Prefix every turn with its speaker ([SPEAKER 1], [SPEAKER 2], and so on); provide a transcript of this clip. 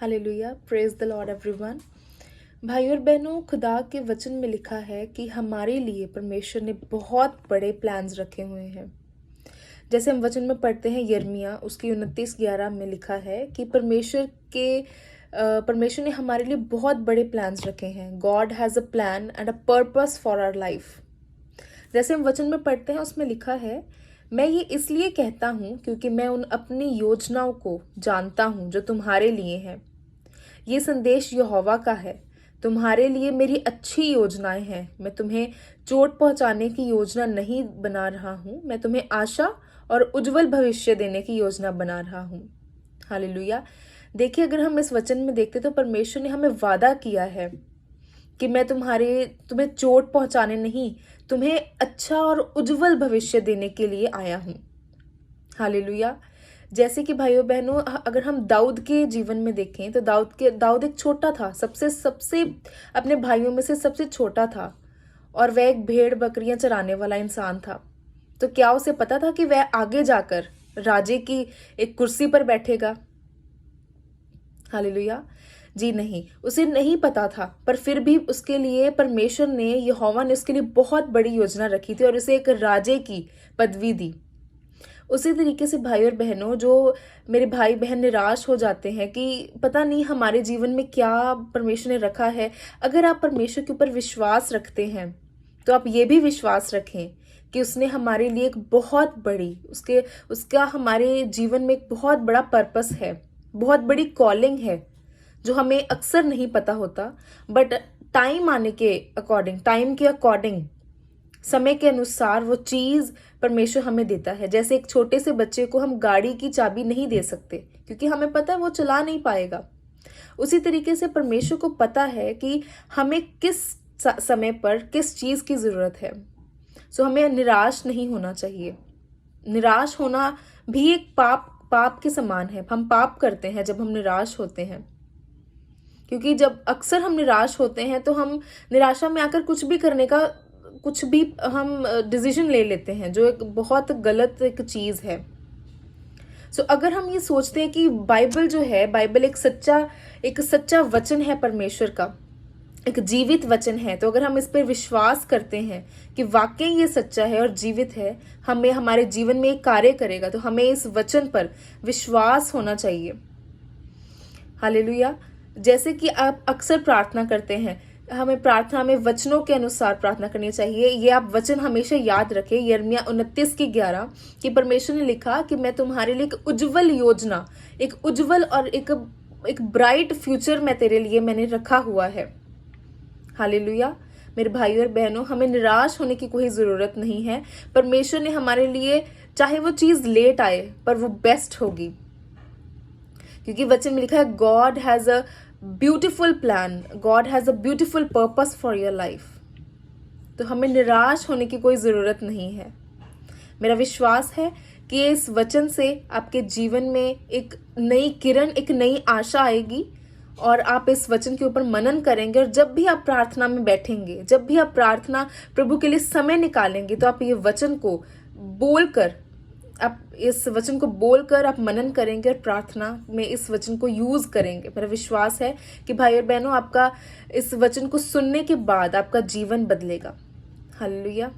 [SPEAKER 1] Hallelujah, praise the Lord everyone. भाई और बहनों, खुदा के वचन में लिखा है कि हमारे लिए परमेश्वर ने बहुत बड़े प्लान्स रखे हुए हैं। जैसे हम वचन में पढ़ते हैं यिर्मयाह उसकी 29:11 में लिखा है कि परमेश्वर ने हमारे लिए बहुत बड़े प्लान्स रखे हैं। God has a plan and a purpose for our life. जैसे हम वचन में पढ़ते हैं उसमें लिखा है, मैं ये इसलिए कहता हूँ क्योंकि मैं उन अपनी योजनाओं को जानता हूँ जो तुम्हारे लिए हैं। ये संदेश यहोवा का है, तुम्हारे लिए मेरी अच्छी योजनाएं हैं। मैं तुम्हें चोट पहुंचाने की योजना नहीं बना रहा हूँ, मैं तुम्हें आशा और उज्जवल भविष्य देने की योजना बना रहा हूँ। हालेलुया। देखिए, अगर हम इस वचन में देखते तो परमेश्वर ने हमें वादा किया है कि मैं तुम्हें चोट पहुंचाने नहीं, तुम्हें अच्छा और उज्जवल भविष्य देने के लिए आया हूँ। हालेलुया। जैसे कि भाइयों बहनों, अगर हम दाऊद के जीवन में देखें तो दाऊद एक छोटा था, सबसे सबसे अपने भाइयों में से सबसे छोटा था, और वह एक भेड़ बकरियां चराने वाला इंसान था। तो क्या उसे पता था कि वह आगे जाकर राजे की एक कुर्सी पर बैठेगा? हालेलुया। जी नहीं, उसे नहीं पता था, पर फिर भी उसके लिए परमेश्वर ने, यहोवा ने उसके लिए बहुत बड़ी योजना रखी थी और उसे एक राजे की पदवी दी। उसी तरीके से भाई और बहनों, जो मेरे भाई बहन निराश हो जाते हैं कि पता नहीं हमारे जीवन में क्या परमेश्वर ने रखा है, अगर आप परमेश्वर के ऊपर विश्वास रखते हैं तो आप ये भी विश्वास रखें कि उसने हमारे लिए एक बहुत बड़ी उसका हमारे जीवन में एक बहुत बड़ा पर्पस है, बहुत बड़ी कॉलिंग है जो हमें अक्सर नहीं पता होता, बट टाइम के अकॉर्डिंग, समय के अनुसार वो चीज परमेश्वर हमें देता है। जैसे एक छोटे से बच्चे को हम गाड़ी की चाबी नहीं दे सकते क्योंकि हमें पता है वो चला नहीं पाएगा। उसी तरीके से परमेश्वर को पता है कि हमें किस समय पर किस चीज की जरूरत है। सो हमें निराश नहीं होना चाहिए। निराश होना भी एक पाप के समान है। हम पाप करते हैं जब हम निराश होते हैं, क्योंकि जब अक्सर हम निराश होते हैं तो हम निराशा में आकर कुछ भी हम डिसीजन ले लेते हैं जो एक बहुत गलत एक चीज है। सो अगर हम ये सोचते हैं कि बाइबल जो है, बाइबल एक सच्चा वचन है परमेश्वर का, एक जीवित वचन है, तो अगर हम इस पर विश्वास करते हैं कि वाकई ये सच्चा है और जीवित है, हमें हमारे जीवन में एक कार्य करेगा, तो हमें इस वचन पर विश्वास होना चाहिए। हालेलुया। जैसे कि आप अक्सर प्रार्थना करते हैं, हमें प्रार्थना में वचनों के अनुसार प्रार्थना करनी चाहिए। ये आप वचन हमेशा याद रखें, यिर्मयाह 29:11 कि परमेश्वर ने लिखा कि मैं तुम्हारे लिए एक उज्जवल योजना, एक उज्जवल और एक ब्राइट फ्यूचर मैं तेरे लिए मैंने रखा हुआ है। हालेलुया। मेरे भाई और बहनों, हमें निराश होने की कोई जरूरत नहीं है। परमेश्वर ने हमारे लिए, चाहे वो चीज लेट आए, पर वो बेस्ट होगी, क्योंकि वचन में लिखा है God has a beautiful plan, God has a beautiful purpose for your life. तो हमें निराश होने की कोई जरूरत नहीं है। मेरा विश्वास है कि इस वचन से आपके जीवन में एक नई किरण, एक नई आशा आएगी और आप इस वचन के ऊपर मनन करेंगे। और जब भी आप प्रार्थना में बैठेंगे, जब भी आप प्रार्थना प्रभु के लिए समय निकालेंगे, तो आप ये वचन को बोलकर, आप मनन करेंगे और प्रार्थना में इस वचन को यूज करेंगे। मेरा विश्वास है कि भाई और बहनों, आपका इस वचन को सुनने के बाद आपका जीवन बदलेगा। हालेलुया।